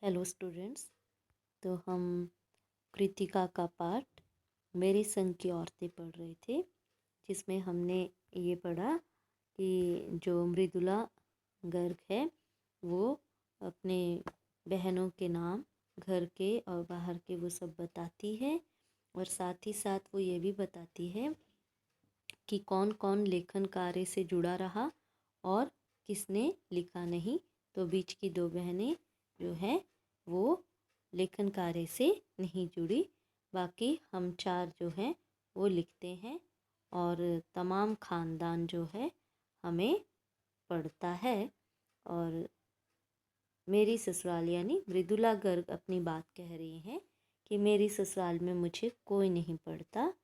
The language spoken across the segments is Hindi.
Hello students. तो हम कृतिका का पाठ मेरे संग की औरतें पढ़ रहे थे, जिसमें हमने ये पढ़ा कि जो मृदुला गर्ग है वो अपने बहनों के नाम घर के और बाहर के वो सब बताती है, और साथ ही साथ वो ये भी बताती है कि कौन कौन लेखन कार्य से जुड़ा रहा और किसने लिखा नहीं। तो बीच की दो बहनें जो है वो लेखन कार्य से नहीं जुड़ी, बाकी हम चार जो हैं वो लिखते हैं, और तमाम खानदान जो है हमें पढ़ता है। और मेरी ससुराल यानी मृदुला गर्ग अपनी बात कह रही हैं कि मेरी ससुराल में मुझे कोई नहीं पढ़ता।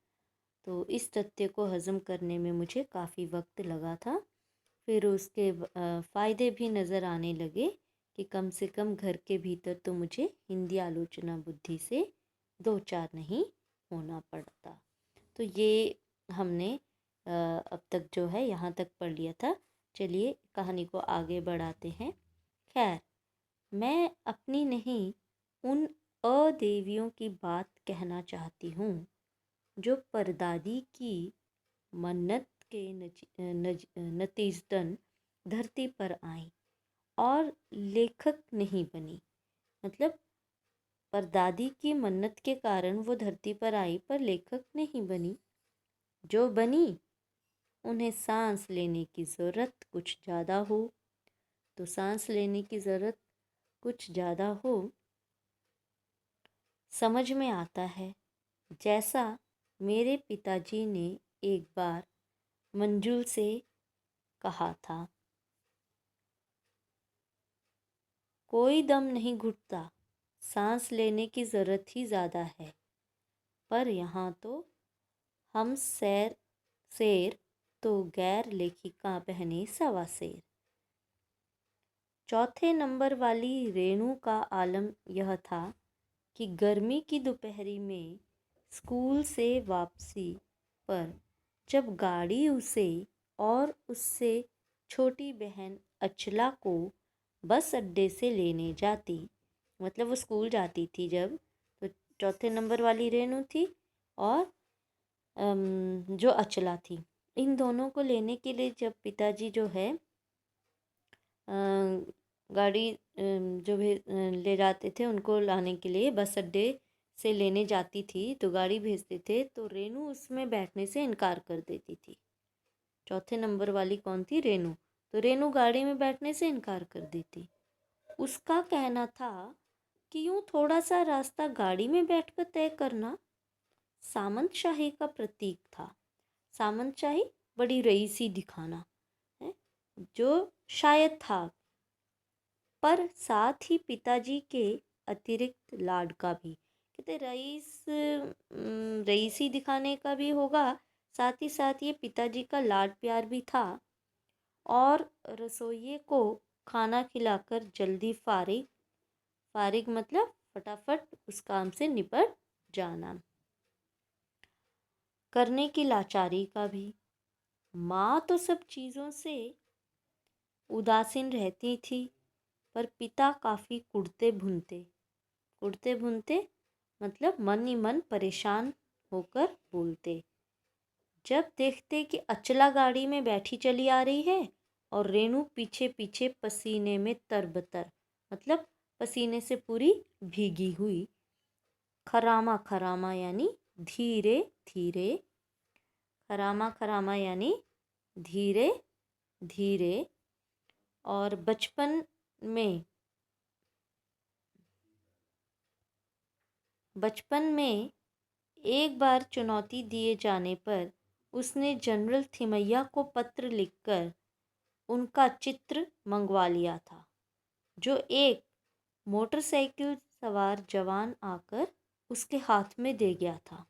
तो इस तथ्य को हज़म करने में मुझे काफ़ी वक्त लगा था। फिर उसके फ़ायदे भी नज़र आने लगे कि कम से कम घर के भीतर तो मुझे हिंदी आलोचना बुद्धि से दो चार नहीं होना पड़ता। तो ये हमने अब तक जो है यहाँ तक पढ़ लिया था। चलिए कहानी को आगे बढ़ाते हैं। खैर, मैं अपनी नहीं उन अदेवियों की बात कहना चाहती हूँ जो परदादी की मन्नत के नतीजतन धरती पर आई और लेखक नहीं बनी। मतलब परदादी की मन्नत के कारण वो धरती पर आई पर लेखक नहीं बनी। जो बनी उन्हें सांस लेने की ज़रूरत कुछ ज़्यादा हो। तो सांस लेने की ज़रूरत कुछ ज़्यादा हो समझ में आता है, जैसा मेरे पिताजी ने एक बार मंजुल से कहा था। कोई दम नहीं घुटता, सांस लेने की ज़रूरत ही ज़्यादा है। पर यहाँ तो हम शेर तो गैर लेखिका बहने सवा शेर। चौथे नंबर वाली रेणु का आलम यह था कि गर्मी की दोपहरी में स्कूल से वापसी पर जब गाड़ी उसे और उससे छोटी बहन अचला को बस अड्डे से लेने जाती, मतलब वो स्कूल जाती थी जब, तो चौथे नंबर वाली रेणु थी और जो अचला थी, इन दोनों को लेने के लिए जब पिताजी जो है गाड़ी जो भी ले जाते थे उनको लाने के लिए बस अड्डे से लेने जाती थी, तो गाड़ी भेजते थे, तो रेणु उसमें बैठने से इनकार कर देती थी। चौथे नंबर वाली कौन थी? रेणु। तो रेणु गाड़ी में बैठने से इनकार कर देती। उसका कहना था कि यूँ थोड़ा सा रास्ता गाड़ी में बैठकर तय करना सामंतशाही का प्रतीक था। सामंतशाही बड़ी रईसी दिखाना है, जो शायद था, पर साथ ही पिताजी के अतिरिक्त लाड का भी। कहते रईसी दिखाने का भी होगा, साथ ही साथ ये पिताजी का लाड प्यार भी था, और रसोइये को खाना खिलाकर जल्दी फारिग फारिग मतलब फटाफट उस काम से निपट जाना करने की लाचारी का भी। माँ तो सब चीज़ों से उदासीन रहती थी, पर पिता काफ़ी कुड़ते भुनते मतलब मन ही मन परेशान होकर बोलते। जब देखते कि अचला गाड़ी में बैठी चली आ रही है और रेणु पीछे पीछे पसीने में तरबतर, मतलब पसीने से पूरी भीगी हुई, खरामा खरामा यानी धीरे धीरे, खरामा खरामा यानी धीरे धीरे। और बचपन में एक बार चुनौती दिए जाने पर उसने जनरल थिमैया को पत्र लिखकर उनका चित्र मंगवा लिया था, जो एक मोटरसाइकिल सवार जवान आकर उसके हाथ में दे गया था।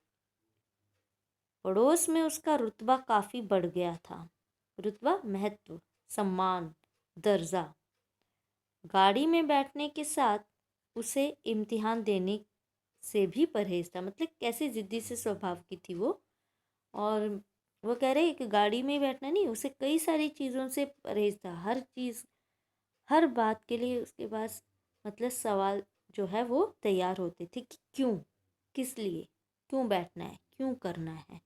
पड़ोस में उसका रुतबा काफ़ी बढ़ गया था। रुतबा, महत्व, सम्मान, दर्जा। गाड़ी में बैठने के साथ उसे इम्तिहान देने से भी परहेज था। मतलब कैसे ज़िद्दी से स्वभाव की थी वो। और वो कह रहे कि गाड़ी में बैठना नहीं, उसे कई सारी चीज़ों से परहेज था। हर चीज़, हर बात के लिए उसके पास मतलब सवाल जो है वो तैयार होते थे कि क्यों, किस लिए, क्यों बैठना है, क्यों करना है।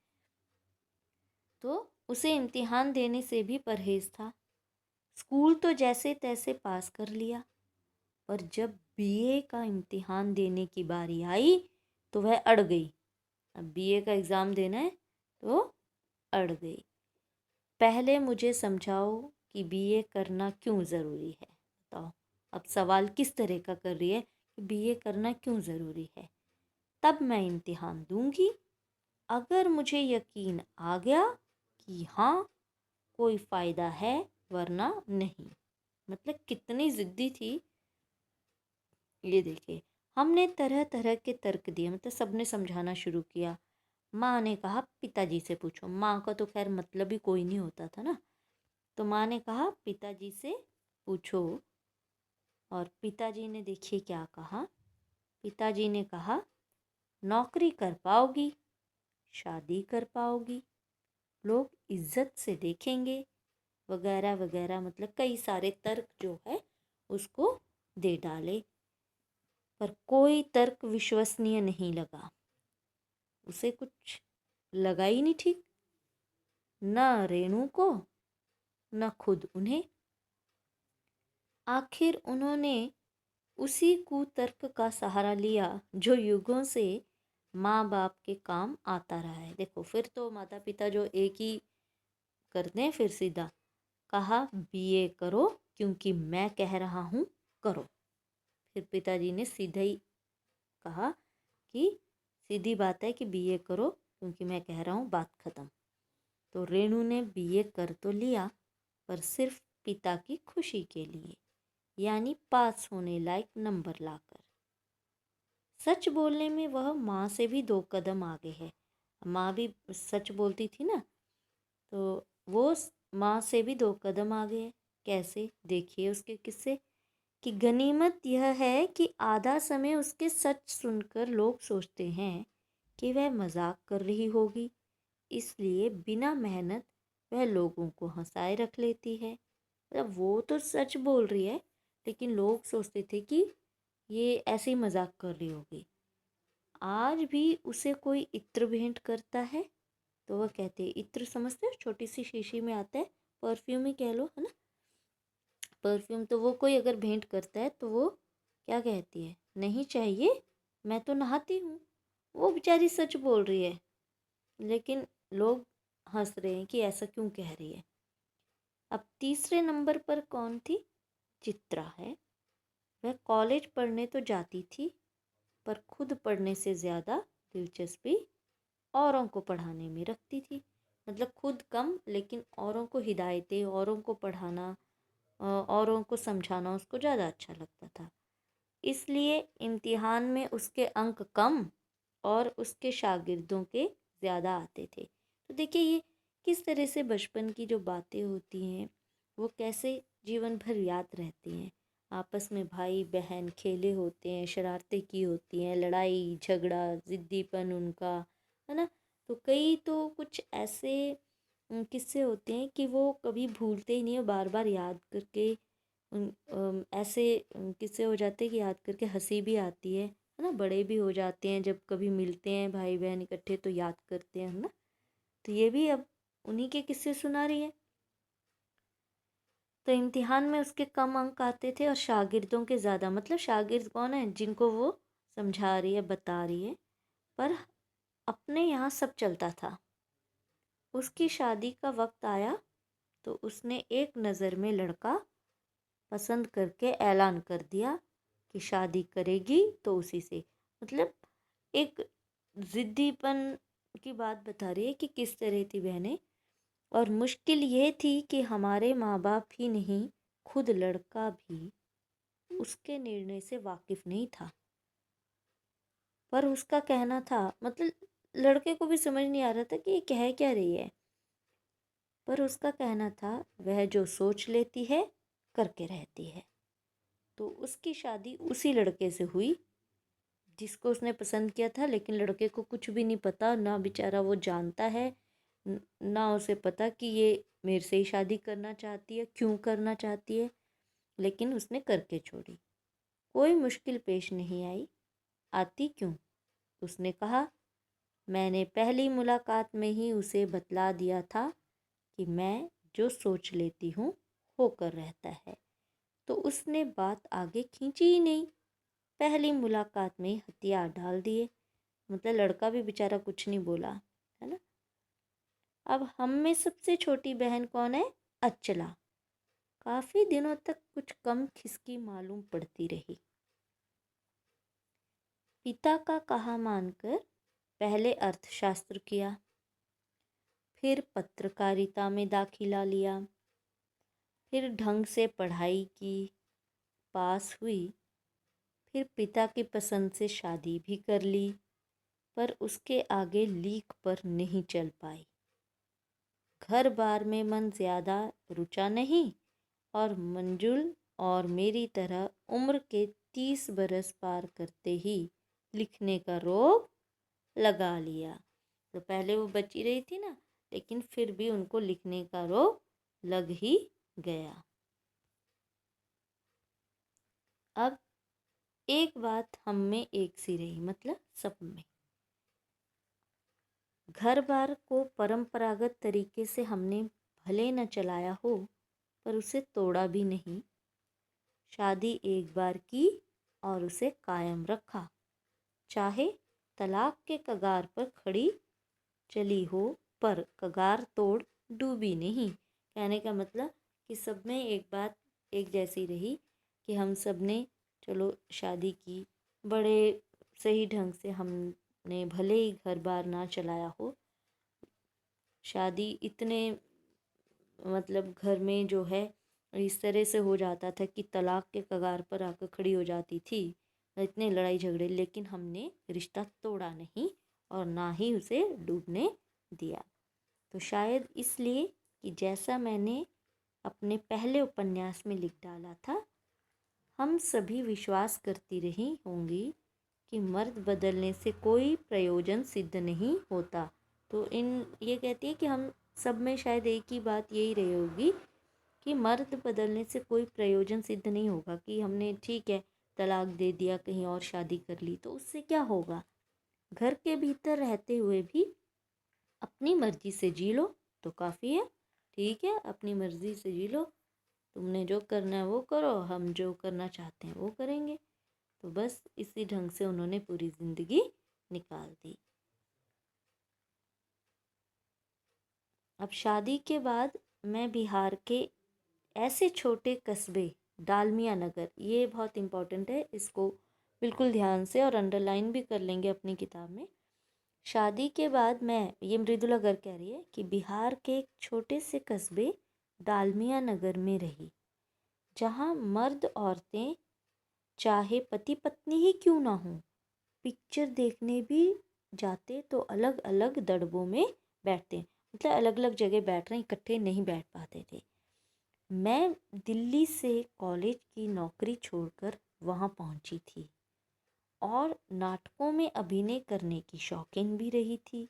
तो उसे इम्तिहान देने से भी परहेज था। स्कूल तो जैसे तैसे पास कर लिया, पर जब बीए का इम्तिहान देने की बारी आई तो वह अड़ गई। अब बीए का एग्ज़ाम देना है तो अड़ गई। पहले मुझे समझाओ कि बीए करना क्यों ज़रूरी है, बताओ। अब सवाल किस तरह का कर रही है कि बीए करना क्यों ज़रूरी है, तब मैं इम्तिहान दूंगी। अगर मुझे यकीन आ गया कि हाँ कोई फ़ायदा है, वरना नहीं। मतलब कितनी ज़िद्दी थी ये देखिए। हमने तरह तरह के तर्क दिए, मतलब सबने समझाना शुरू किया। माँ ने कहा पिताजी से पूछो। माँ का तो खैर मतलब ही कोई नहीं होता था ना। तो माँ ने कहा पिताजी से पूछो। और पिताजी ने देखिए क्या कहा। पिताजी ने कहा नौकरी कर पाओगी, शादी कर पाओगी, लोग इज्जत से देखेंगे, वगैरह वगैरह। मतलब कई सारे तर्क जो है उसको दे डाले, पर कोई तर्क विश्वसनीय नहीं लगा। उसे कुछ लगा ही नहीं ठीक, न रेणु को न खुद उन्हें। आखिर उन्होंने उसी कुतर्क का सहारा लिया जो युगों से माँ बाप के काम आता रहा है। देखो फिर तो माता पिता जो एक ही करते हैं, फिर सीधा कहा बीए करो क्योंकि मैं कह रहा हूँ करो। फिर पिताजी ने सीधा ही कहा कि सीधी बात है कि बीए करो क्योंकि मैं कह रहा हूँ, बात खत्म। तो रेणु ने बीए कर तो लिया, पर सिर्फ पिता की खुशी के लिए, यानी पास होने लायक नंबर लाकर। सच बोलने में वह माँ से भी 2 कदम आगे है। माँ भी सच बोलती थी ना, तो वो माँ से भी 2 कदम आगे है। कैसे, देखिए उसके किस्से। कि गनीमत यह है कि आधा समय उसके सच सुनकर लोग सोचते हैं कि वह मजाक कर रही होगी, इसलिए बिना मेहनत वह लोगों को हंसाए रख लेती है। मतलब वो तो सच बोल रही है, लेकिन लोग सोचते थे कि ये ऐसे ही मजाक कर रही होगी। आज भी उसे कोई इत्र भेंट करता है तो वह कहते हैं, इत्र समझते हो, छोटी सी शीशी में आता है, परफ्यूम ही कह लो, है ना। परफ्यूम तो वो कोई अगर भेंट करता है तो वो क्या कहती है, नहीं चाहिए, मैं तो नहाती हूँ। वो बेचारी सच बोल रही है, लेकिन लोग हंस रहे हैं कि ऐसा क्यों कह रही है। अब तीसरे नंबर पर कौन थी, चित्रा है। वह कॉलेज पढ़ने तो जाती थी, पर खुद पढ़ने से ज़्यादा दिलचस्पी औरों को पढ़ाने में रखती थी। मतलब खुद कम, लेकिन औरों को हिदायतें, औरों को पढ़ाना, औरों को समझाना उसको ज़्यादा अच्छा लगता था। इसलिए इम्तिहान में उसके अंक कम और उसके शागिर्दों के ज़्यादा आते थे। तो देखिए ये किस तरह से बचपन की जो बातें होती हैं वो कैसे जीवन भर याद रहती हैं। आपस में भाई बहन खेले होते हैं, शरारतें की होती हैं, लड़ाई झगड़ा ज़िद्दीपन उनका, है ना। तो कई तो कुछ ऐसे किस्से होते हैं कि वो कभी भूलते ही नहीं है, बार बार याद करके ऐसे किस्से हो जाते हैं कि याद करके हंसी भी आती है ना। बड़े भी हो जाते हैं, जब कभी मिलते हैं भाई बहन इकट्ठे तो याद करते हैं, है ना। तो ये भी अब उन्हीं के किस्से सुना रही है। तो इम्तिहान में उसके कम अंक आते थे और शागिर्दों के ज़्यादा। मतलब शागिर्द कौन है, जिनको वो समझा रही है, बता रही है। पर अपने यहाँ सब चलता था। उसकी शादी का वक्त आया तो उसने एक नज़र में लड़का पसंद करके ऐलान कर दिया कि शादी करेगी तो उसी से। मतलब एक ज़िद्दीपन की बात बता रही है कि किस तरह थी बहनें। और मुश्किल ये थी कि हमारे माँ बाप ही नहीं, खुद लड़का भी उसके निर्णय से वाकिफ नहीं था। पर उसका कहना था, मतलब लड़के को भी समझ नहीं आ रहा था कि ये कह क्या रही है। पर उसका कहना था वह जो सोच लेती है करके रहती है। तो उसकी शादी उसी लड़के से हुई जिसको उसने पसंद किया था। लेकिन लड़के को कुछ भी नहीं पता, ना बेचारा वो जानता है, ना उसे पता कि ये मेरे से ही शादी करना चाहती है, क्यों करना चाहती है। लेकिन उसने करके छोड़ी। कोई मुश्किल पेश नहीं आई। आती क्यों? उसने कहा। मैंने पहली मुलाकात में ही उसे बतला दिया था कि मैं जो सोच लेती हूँ होकर रहता है, तो उसने बात आगे खींची ही नहीं। पहली मुलाकात में हथियार डाल दिए। मतलब लड़का भी बेचारा कुछ नहीं बोला, है ना। अब हम में सबसे छोटी बहन कौन है? अचला। काफी दिनों तक कुछ कम खिसकी मालूम पड़ती रही। पिता का कहा मानकर पहले अर्थशास्त्र किया, फिर पत्रकारिता में दाखिला लिया, फिर ढंग से पढ़ाई की, पास हुई, फिर पिता की पसंद से शादी भी कर ली, पर उसके आगे लीक पर नहीं चल पाई। घर बार में मन ज़्यादा रुचा नहीं और मंजुल और मेरी तरह उम्र के 30 बरस पार करते ही लिखने का रोग लगा लिया। तो पहले वो बची रही थी ना, लेकिन फिर भी उनको लिखने का रोग लग ही गया। अब एक बात हम में एक सी रही, मतलब सब में। घर बार को परंपरागत तरीके से हमने भले न चलाया हो, पर उसे तोड़ा भी नहीं। शादी एक बार की और उसे कायम रखा, चाहे तलाक के कगार पर खड़ी चली हो, पर कगार तोड़ डूबी नहीं। कहने का मतलब कि सब में एक बात एक जैसी रही कि हम सब ने चलो शादी की, बड़े सही ढंग से हमने भले ही घर बार ना चलाया हो, शादी इतने मतलब घर में जो है इस तरह से हो जाता था कि तलाक के कगार पर आकर खड़ी हो जाती थी, इतने लड़ाई झगड़े, लेकिन हमने रिश्ता तोड़ा नहीं और ना ही उसे डूबने दिया। तो शायद इसलिए कि जैसा मैंने अपने पहले उपन्यास में लिख डाला था, हम सभी विश्वास करती रही होंगी कि मर्द बदलने से कोई प्रयोजन सिद्ध नहीं होता। तो ये कहती है कि हम सब में शायद एक ही बात यही रही होगी कि मर्द बदलने से कोई प्रयोजन सिद्ध नहीं होगा, कि हमने ठीक है तलाक दे दिया, कहीं और शादी कर ली, तो उससे क्या होगा। घर के भीतर रहते हुए भी अपनी मर्जी से जी लो तो काफ़ी है। ठीक है, अपनी मर्जी से जी लो, तुमने जो करना है वो करो, हम जो करना चाहते हैं वो करेंगे। तो बस इसी ढंग से उन्होंने पूरी ज़िंदगी निकाल दी। अब शादी के बाद मैं बिहार के ऐसे छोटे कस्बे डालमिया नगर, ये बहुत इम्पोर्टेंट है, इसको बिल्कुल ध्यान से और अंडरलाइन भी कर लेंगे अपनी किताब में। शादी के बाद मैं, ये मृदुला गर्ग कह रही है, कि बिहार के एक छोटे से कस्बे डालमिया नगर में रही, जहाँ मर्द औरतें चाहे पति पत्नी ही क्यों ना हो, पिक्चर देखने भी जाते तो अलग अलग दड़बों में बैठते, मतलब अलग अलग जगह बैठ रहे, इकट्ठे नहीं बैठ पाते थे। मैं दिल्ली से कॉलेज की नौकरी छोड़कर वहाँ पहुँची थी और नाटकों में अभिनय करने की शौकीन भी रही थी।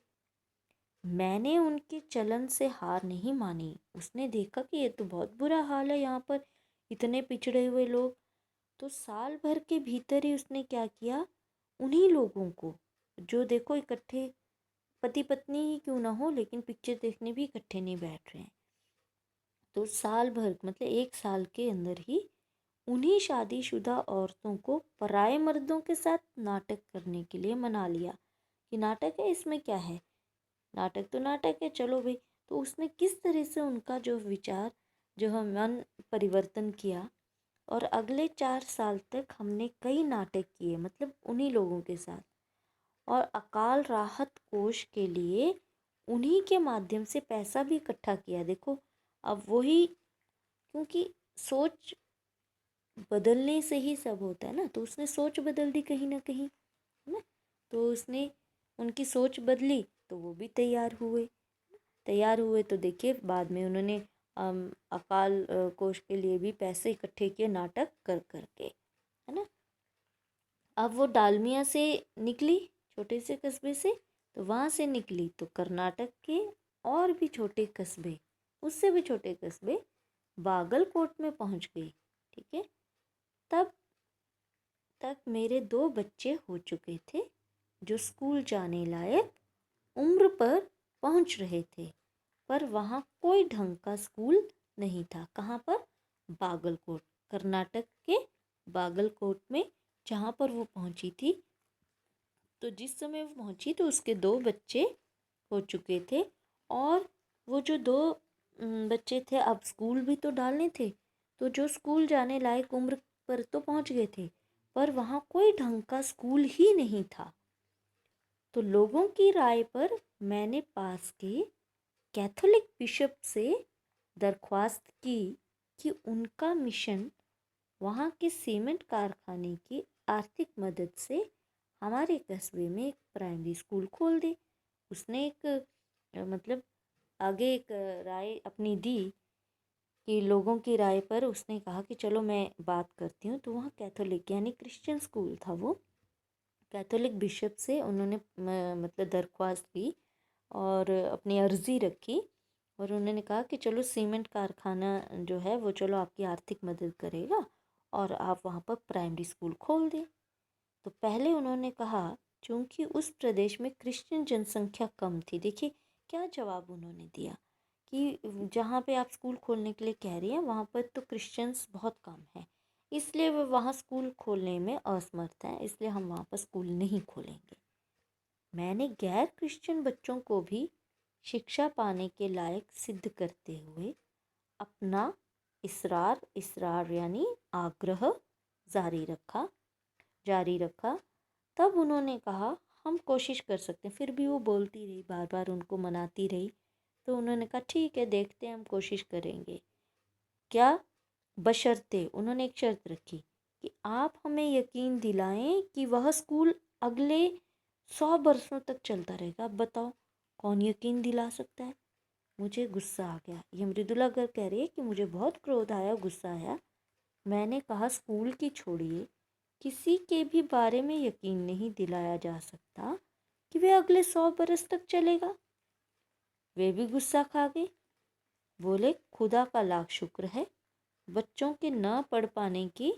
मैंने उनके चलन से हार नहीं मानी। उसने देखा कि ये तो बहुत बुरा हाल है यहाँ पर, इतने पिछड़े हुए लोग। तो साल भर के भीतर ही उसने क्या किया, उन्हीं लोगों को जो देखो इकट्ठे पति पत्नी ही क्यों ना हो, लेकिन पिक्चर देखने भी इकट्ठे नहीं बैठ रहे हैं, तो साल भर मतलब 1 साल के अंदर ही उन्हीं शादीशुदा औरतों को पराए मर्दों के साथ नाटक करने के लिए मना लिया कि नाटक है, इसमें क्या है, नाटक तो नाटक है, चलो भाई। तो उसने किस तरह से उनका जो विचार, जो हम मन परिवर्तन किया, और अगले 4 साल तक हमने कई नाटक किए, मतलब उन्हीं लोगों के साथ, और अकाल राहत कोष के लिए उन्हीं के माध्यम से पैसा भी इकट्ठा किया। देखो अब वही, क्योंकि सोच बदलने से ही सब होता है ना, तो उसने सोच बदल दी कहीं ना कहीं, है ना। तो उसने उनकी सोच बदली तो वो भी तैयार हुए। तो देखिए बाद में उन्होंने अकाल कोष के लिए भी पैसे इकट्ठे किए नाटक कर करके, है ना। अब वो डालमिया से निकली, छोटे से कस्बे से, तो वहाँ से निकली तो कर्नाटक के और भी छोटे कस्बे, उससे भी छोटे कस्बे बागलकोट में पहुँच गई। ठीक है, तब तक मेरे 2 बच्चे हो चुके थे जो स्कूल जाने लायक उम्र पर पहुंच रहे थे, पर वहाँ कोई ढंग का स्कूल नहीं था। कहाँ पर? बागलकोट, कर्नाटक के बागलकोट में जहाँ पर वो पहुंची थी। तो जिस समय वो पहुंची तो उसके 2 बच्चे हो चुके थे, और वो जो 2 बच्चे थे अब स्कूल भी तो डालने थे, तो जो स्कूल जाने लायक उम्र पर तो पहुंच गए थे, पर वहाँ कोई ढंग का स्कूल ही नहीं था। तो लोगों की राय पर मैंने पास के कैथोलिक बिशप से दरख्वास्त की कि उनका मिशन वहाँ के सीमेंट कारखाने की आर्थिक मदद से हमारे कस्बे में एक प्राइमरी स्कूल खोल दे। उसने एक मतलब आगे एक राय अपनी दी कि लोगों की राय पर उसने कहा कि चलो मैं बात करती हूँ। तो वहाँ कैथोलिक यानी क्रिश्चियन स्कूल था, वो कैथोलिक बिशप से उन्होंने मतलब दरख्वास्त की और अपनी अर्जी रखी, और उन्होंने कहा कि चलो सीमेंट कारखाना जो है वो चलो आपकी आर्थिक मदद करेगा और आप वहाँ पर प्राइमरी स्कूल खोल दें। तो पहले उन्होंने कहा, चूंकि उस प्रदेश में क्रिश्चियन जनसंख्या कम थी। देखिए क्या जवाब उन्होंने दिया कि जहाँ पे आप स्कूल खोलने के लिए कह रही हैं वहाँ पर तो क्रिश्चियंस बहुत कम हैं, इसलिए वो वहाँ स्कूल खोलने में असमर्थ हैं, इसलिए हम वहाँ पर स्कूल नहीं खोलेंगे। मैंने गैर क्रिश्चियन बच्चों को भी शिक्षा पाने के लायक सिद्ध करते हुए अपना इसरार यानी आग्रह जारी रखा। तब उन्होंने कहा हम कोशिश कर सकते हैं। फिर भी वो बोलती रही, बार बार उनको मनाती रही। तो उन्होंने कहा ठीक है, देखते हैं, हम कोशिश करेंगे। क्या? बशर्ते, उन्होंने एक शर्त रखी कि आप हमें यकीन दिलाएं कि वह स्कूल अगले 100 बरसों तक चलता रहेगा। अब बताओ कौन यकीन दिला सकता है? मुझे गुस्सा आ गया। ये मृदुला गर्ग कह रही है कि मुझे बहुत क्रोध आया, गुस्सा आया। मैंने कहा स्कूल की छोड़िए, किसी के भी बारे में यकीन नहीं दिलाया जा सकता कि वे अगले 100 बरस तक चलेगा। वे भी गुस्सा खा गए, बोले खुदा का लाख शुक्र है बच्चों के न पढ़ पाने की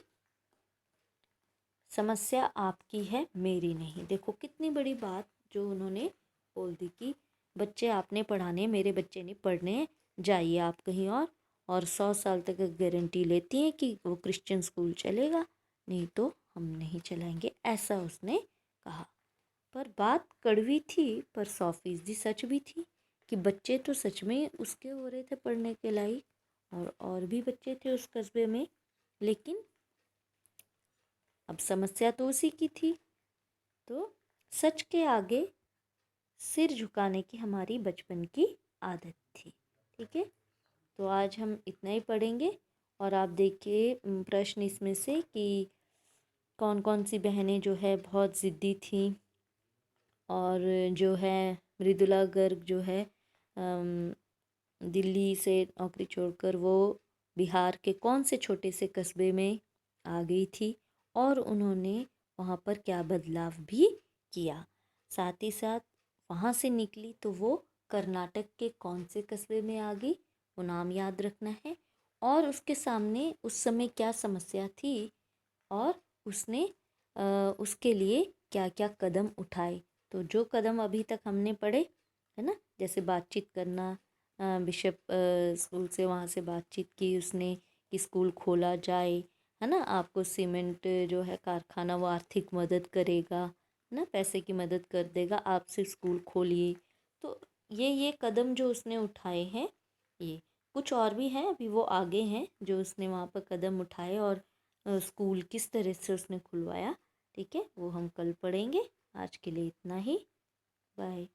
समस्या आपकी है, मेरी नहीं। देखो कितनी बड़ी बात जो उन्होंने बोल दी कि बच्चे आपने पढ़ाने, मेरे बच्चे नहीं पढ़ने, जाइए आप कहीं और 100 साल तक गारंटी लेती हैं कि वो क्रिश्चियन स्कूल चलेगा, नहीं तो हम नहीं चलाएंगे, ऐसा उसने कहा। पर बात कड़वी थी पर 100% सच भी थी कि बच्चे तो सच में उसके हो रहे थे पढ़ने के लायक, और भी बच्चे थे उस कस्बे में, लेकिन अब समस्या तो उसी की थी। तो सच के आगे सिर झुकाने की हमारी बचपन की आदत थी। ठीक है, तो आज हम इतना ही पढ़ेंगे। और आप देखिए प्रश्न इसमें से कि कौन कौन सी बहनें जो है बहुत ज़िद्दी थी, और जो है मृदुला गर्ग जो है दिल्ली से नौकरी छोड़कर वो बिहार के कौन से छोटे से कस्बे में आ गई थी, और उन्होंने वहाँ पर क्या बदलाव भी किया। साथ ही साथ वहाँ से निकली तो वो कर्नाटक के कौन से कस्बे में आ गई, वो नाम याद रखना है, और उसके सामने उस समय क्या समस्या थी, और उसने उसके लिए क्या क्या कदम उठाए। तो जो कदम अभी तक हमने पढ़े है ना, जैसे बातचीत करना, बिशप स्कूल से वहाँ से बातचीत की उसने कि स्कूल खोला जाए, है ना, आपको सीमेंट जो है कारखाना वो आर्थिक मदद करेगा, है ना, पैसे की मदद कर देगा, आप सिर्फ स्कूल खोलिए। तो ये कदम जो उसने उठाए हैं, ये कुछ और भी हैं, अभी वो आगे हैं जो उसने वहाँ पर कदम उठाए, और स्कूल किस तरह से उसने खुलवाया। ठीक है, वो हम कल पढ़ेंगे। आज के लिए इतना ही, बाय।